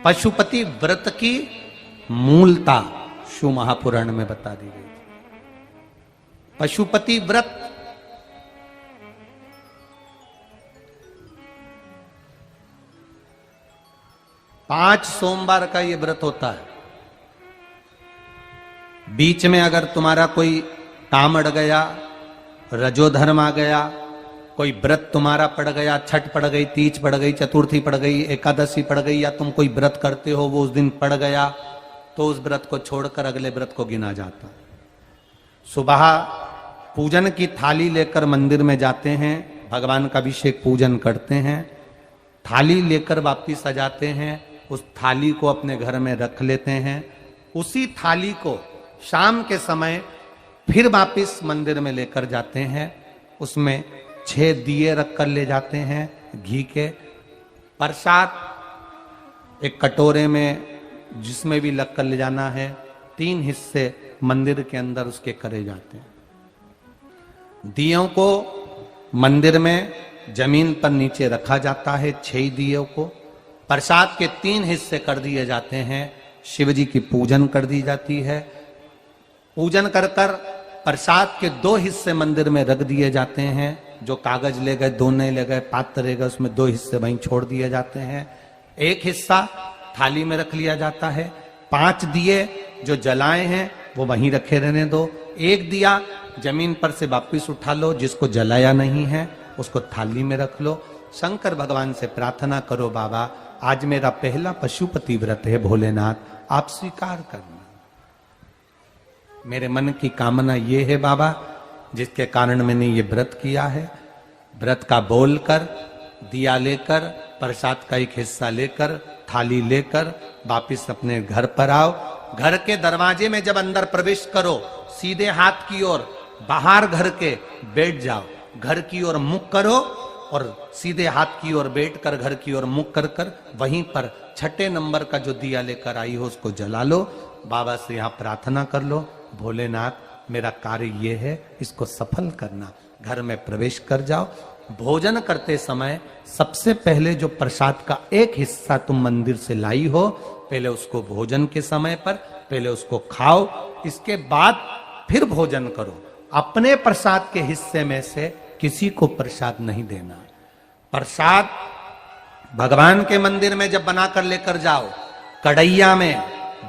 पशुपति व्रत की मूलता शिव महापुराण में बता दी गई। पशुपति व्रत पांच सोमवार का ये व्रत होता है। बीच में अगर तुम्हारा कोई काम अड़ गया, रजोधर्म आ गया, कोई व्रत तुम्हारा पड़ गया, छठ पड़ गई, तीज पड़ गई, चतुर्थी पड़ गई, एकादशी पड़ गई, या तुम कोई व्रत करते हो वो उस दिन पड़ गया, तो उस व्रत को छोड़कर अगले व्रत को गिना जाता है। सुबह पूजन की थाली लेकर मंदिर में जाते हैं, भगवान का अभिषेक पूजन करते हैं, थाली लेकर वापिस आ जाते हैं, उस थाली को अपने घर में रख लेते हैं। उसी थाली को शाम के समय फिर वापिस मंदिर में लेकर जाते हैं, उसमें 6 दिए रख कर ले जाते हैं घी के। प्रसाद एक कटोरे में जिसमें भी लग कर ले जाना है, 3 हिस्से मंदिर के अंदर उसके करे जाते हैं। दियों को मंदिर में जमीन पर नीचे रखा जाता है, 6 दियों को। प्रसाद के 3 हिस्से कर दिए जाते हैं, शिव जी की पूजन कर दी जाती है। पूजन कर कर प्रसाद के 2 हिस्से मंदिर में रख दिए जाते हैं, जो कागज ले गए, दोने ले गए, पात्र ले गए, उसमें 2 हिस्से वहीं छोड़ दिए जाते हैं। 1 हिस्सा थाली में रख लिया जाता है। 5 दिए जो जलाए हैं वो वहीं रखे रहने दो। 1 दिया जमीन पर से वापिस उठा लो, जिसको जलाया नहीं है उसको थाली में रख लो। शंकर भगवान से प्रार्थना करो, बाबा आज मेरा पहला पशुपति व्रत है, भोलेनाथ आप स्वीकार करना। मेरे मन की कामना ये है बाबा, जिसके कारण मैंने ये व्रत किया है। व्रत का बोलकर, दिया लेकर, प्रसाद का 1 हिस्सा लेकर, थाली लेकर वापिस अपने घर पर आओ। घर के दरवाजे में जब अंदर प्रवेश करो, सीधे हाथ की ओर बाहर घर के बैठ जाओ, घर की ओर मुख करो और सीधे हाथ की ओर बैठकर घर की ओर मुख कर कर वहीं पर 6ठे नंबर का जो दिया लेकर आई हो उसको जला लो। बाबा से यहाँ प्रार्थना कर लो, भोलेनाथ मेरा कार्य ये है, इसको सफल करना। घर में प्रवेश कर जाओ। भोजन करते समय सबसे पहले जो प्रसाद का 1 हिस्सा तुम मंदिर से लाई हो, पहले उसको भोजन के समय पर पहले उसको खाओ, इसके बाद फिर भोजन करो। अपने प्रसाद के हिस्से में से किसी को प्रसाद नहीं देना। प्रसाद भगवान के मंदिर में जब बनाकर लेकर जाओ, कढ़ैया में,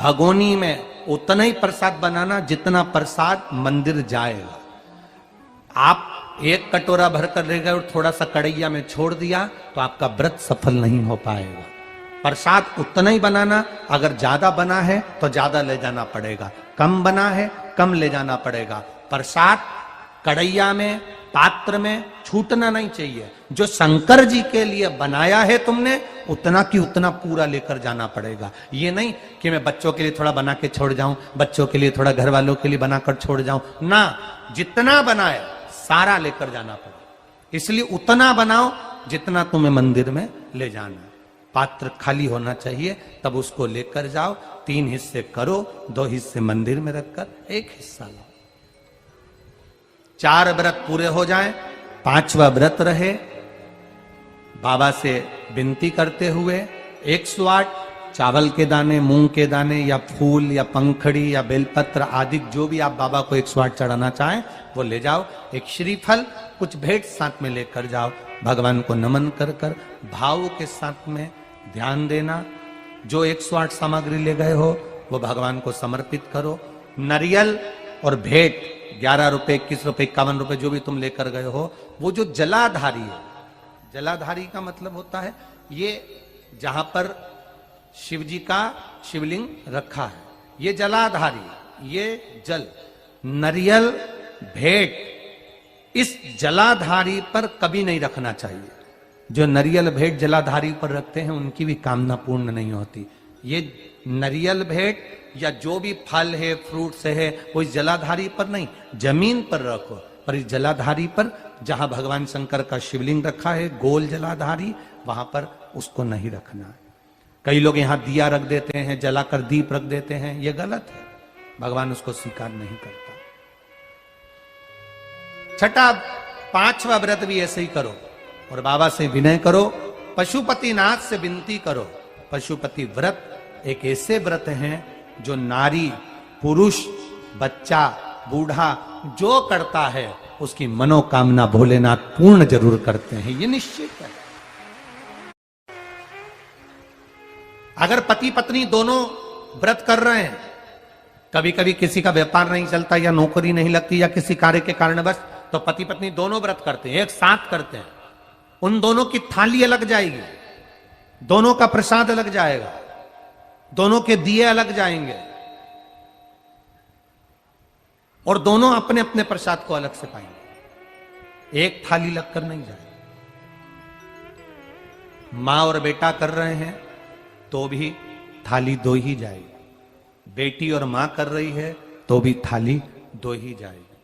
भगोनी में उतना ही प्रसाद बनाना जितना प्रसाद मंदिर जाएगा। आप 1 कटोरा भरकर ले गए और थोड़ा सा कढ़ैया में छोड़ दिया तो आपका व्रत सफल नहीं हो पाएगा। प्रसाद उतना ही बनाना, अगर ज्यादा बना है तो ज्यादा ले जाना पड़ेगा, कम बना है कम ले जाना पड़ेगा। प्रसाद कढ़ैया में, पात्र में छूटना नहीं चाहिए। जो शंकर जी के लिए बनाया है तुमने, उतना की उतना पूरा लेकर जाना पड़ेगा। ये नहीं कि मैं बच्चों के लिए थोड़ा बना के छोड़ जाऊं, बच्चों के लिए थोड़ा घर वालों के लिए बनाकर छोड़ जाऊं ना, जितना बनाए सारा लेकर जाना पड़ेगा। इसलिए उतना बनाओ जितना तुम्हें मंदिर में ले जाना। पात्र खाली होना चाहिए, तब उसको लेकर जाओ। 3 हिस्से करो, 2 हिस्से मंदिर में रखकर 1 हिस्सा लाओ। 4 व्रत पूरे हो जाएं, 5वां व्रत रहे। बाबा से विनती करते हुए 108 चावल के दाने, मूंग के दाने या फूल या पंखड़ी या बेलपत्र आदि जो भी आप बाबा को 108 चढ़ाना चाहें वो ले जाओ। 1 श्रीफल, कुछ भेंट साथ में लेकर जाओ। भगवान को नमन कर कर भाव के साथ में ध्यान देना। जो 108 सामग्री ले गए हो वो भगवान को समर्पित करो। नरियल और भेंट 11 रुपए, 21 रुपए, 51 रुपए जो भी तुम लेकर गए हो, वो जो जलाधारी है, जलाधारी का मतलब होता है ये जहां पर शिव जी का शिवलिंग रखा है, ये जलाधारी, ये जल, नरियल, भेंट इस जलाधारी पर कभी नहीं रखना चाहिए। जो नरियल भेंट जलाधारी पर रखते हैं उनकी भी कामना पूर्ण नहीं होती। ये नरियल भेंट या जो भी फल है, फ्रूट्स है, वो इस जलाधारी पर नहीं, जमीन पर रखो। पर इस जलाधारी पर जहां भगवान शंकर का शिवलिंग रखा है, गोल जलाधारी, वहां पर उसको नहीं रखना है। कई लोग यहां दिया रख देते हैं, जलाकर दीप रख देते हैं, ये गलत है, भगवान उसको स्वीकार नहीं करता। 6ठा 5वां व्रत भी ऐसे ही करो और बाबा से विनय करो, पशुपति नाथ से विनती करो, पशुपति व्रत एक ऐसे व्रत हैं जो नारी, पुरुष, बच्चा, बूढ़ा जो करता है उसकी मनोकामना भोलेनाथ पूर्ण जरूर करते हैं, ये निश्चित है। अगर पति पत्नी दोनों व्रत कर रहे हैं, कभी कभी किसी का व्यापार नहीं चलता या नौकरी नहीं लगती या किसी कार्य के कारणवश, तो पति पत्नी दोनों व्रत करते हैं, एक साथ करते हैं, उन दोनों की थाली अलग जाएगी, दोनों का प्रसाद अलग जाएगा, दोनों के दिए अलग जाएंगे और दोनों अपने अपने प्रसाद को अलग से पाएंगे, एक थाली लगकर नहीं जाएगी। मां और बेटा कर रहे हैं तो भी थाली दो ही जाएगी, बेटी और मां कर रही है तो भी थाली दो ही जाएगी।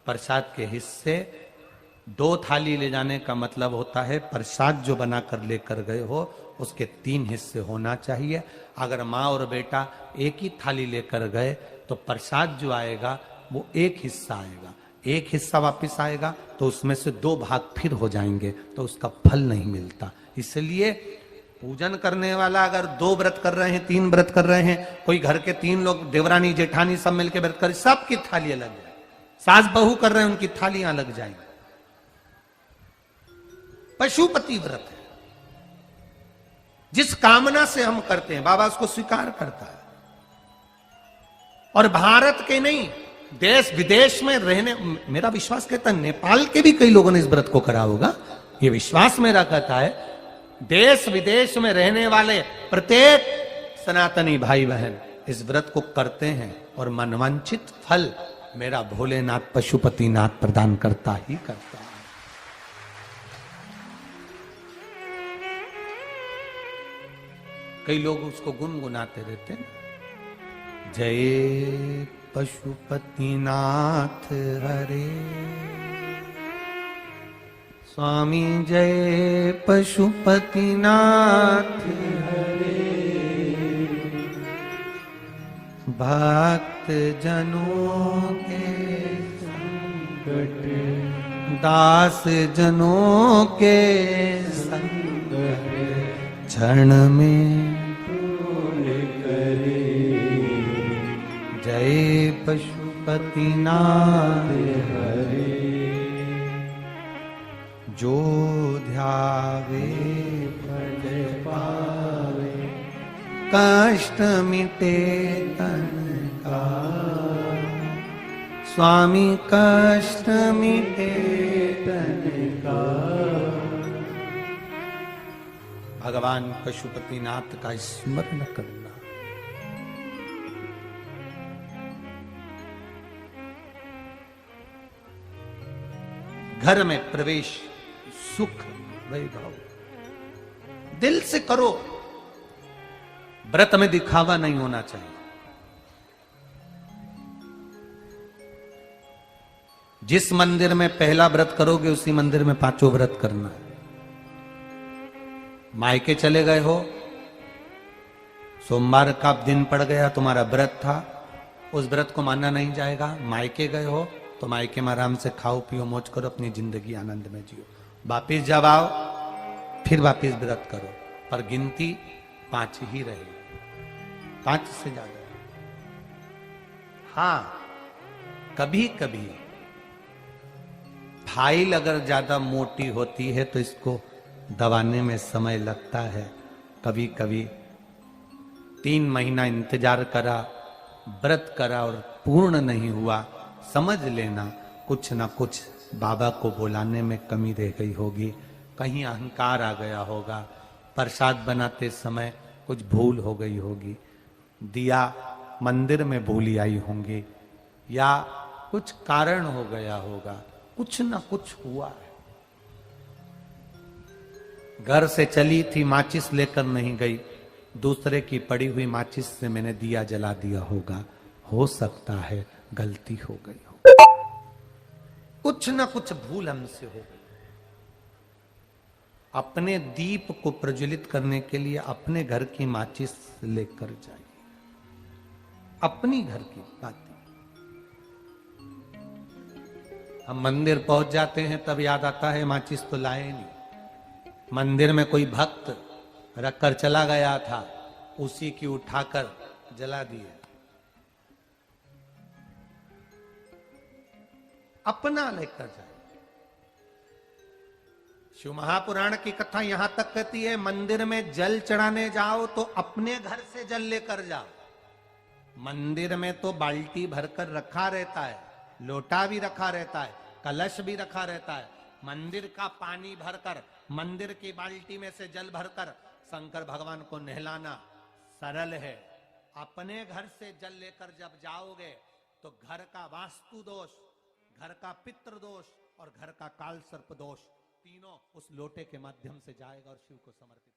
प्रसाद के हिस्से दो थाली ले जाने का मतलब होता है प्रसाद जो बनाकर लेकर गए हो उसके 3 हिस्से होना चाहिए। अगर मां और बेटा एक ही थाली लेकर गए तो प्रसाद जो आएगा वो एक हिस्सा आएगा, एक हिस्सा वापस आएगा तो उसमें से 2 भाग फिर हो जाएंगे, तो उसका फल नहीं मिलता। इसलिए पूजन करने वाला अगर 2 व्रत कर रहे हैं, 3 व्रत कर रहे हैं, कोई घर के 3 लोग देवरानी जेठानी सब मिलकर व्रत कर, सबकी थाली अलग जाए, सास बहू कर रहे हैं उनकी थालियां अलग जाएंगी। पशुपति व्रत है, जिस कामना से हम करते हैं बाबा उसको स्वीकार करता है। और भारत के नहीं, देश विदेश में रहने, मेरा विश्वास कहता है नेपाल के भी कई लोगों ने इस व्रत को करा होगा, ये विश्वास मेरा कहता है। देश विदेश में रहने वाले प्रत्येक सनातनी भाई बहन इस व्रत को करते हैं और मनवांछित फल मेरा भोलेनाथ पशुपतिनाथ प्रदान करता ही करता है। कई लोग उसको गुनगुनाते रहते हैं, जय पशुपतिनाथ हरे, स्वामी जय पशुपतिनाथ हरे, भक्त जनों के संकट, दास जनों के संकट क्षण में दूर करे, जय पशुपतिनाथ हरे, जो ध्यावे फल पावे, कष्ट मिटे तन का, स्वामी कष्ट मिटे तन का। भगवान पशुपतिनाथ का स्मरण करना। घर में प्रवेश, सुख वैभव दिल से करो, व्रत में दिखावा नहीं होना चाहिए। जिस मंदिर में पहला व्रत करोगे उसी मंदिर में 5 व्रत करना है। मायके चले गए हो, सोमवार का दिन पड़ गया, तुम्हारा व्रत था, उस व्रत को मानना नहीं जाएगा। मायके गए हो तो मायके में आराम से खाओ पियो मौज करो, अपनी जिंदगी आनंद में जियो। वापिस जब आओ फिर वापिस व्रत करो, पर गिनती 5 ही रहेगी, 5 से ज्यादा। हाँ, कभी कभी फाइल अगर ज्यादा मोटी होती है तो इसको दबाने में समय लगता है। कभी कभी 3 महीना इंतजार करा, व्रत करा और पूर्ण नहीं हुआ, समझ लेना कुछ ना कुछ बाबा को बुलाने में कमी रह गई होगी, कहीं अहंकार आ गया होगा, प्रसाद बनाते समय कुछ भूल हो गई होगी, दिया मंदिर में भूली आई होंगी, या कुछ कारण हो गया होगा, कुछ ना कुछ हुआ है। घर से चली थी, माचिस लेकर नहीं गई, दूसरे की पड़ी हुई माचिस से मैंने दिया जला दिया होगा, हो सकता है गलती हो गई हो, कुछ ना कुछ भूल हमसे हो गई। अपने दीप को प्रज्वलित करने के लिए अपने घर की माचिस लेकर जाइए, अपनी घर की बात। हम मंदिर पहुंच जाते हैं तब याद आता है माचिस तो लाए नहीं। मंदिर में कोई भक्त रखकर चला गया था, उसी की उठाकर जला दिए। अपना लेकर जाए। शिव महापुराण की कथा यहां तक कहती है, मंदिर में जल चढ़ाने जाओ तो अपने घर से जल लेकर जाओ। मंदिर में तो बाल्टी भरकर रखा रहता है, लोटा भी रखा रहता है, कलश भी रखा रहता है। मंदिर का पानी भरकर, मंदिर की बाल्टी में से जल भरकर शंकर भगवान को नहलाना सरल है। अपने घर से जल लेकर जब जाओगे तो घर का वास्तु दोष, घर का पितृ दोष और घर का काल सर्प दोष तीनों उस लोटे के माध्यम से जाएगा और शिव को समर्पित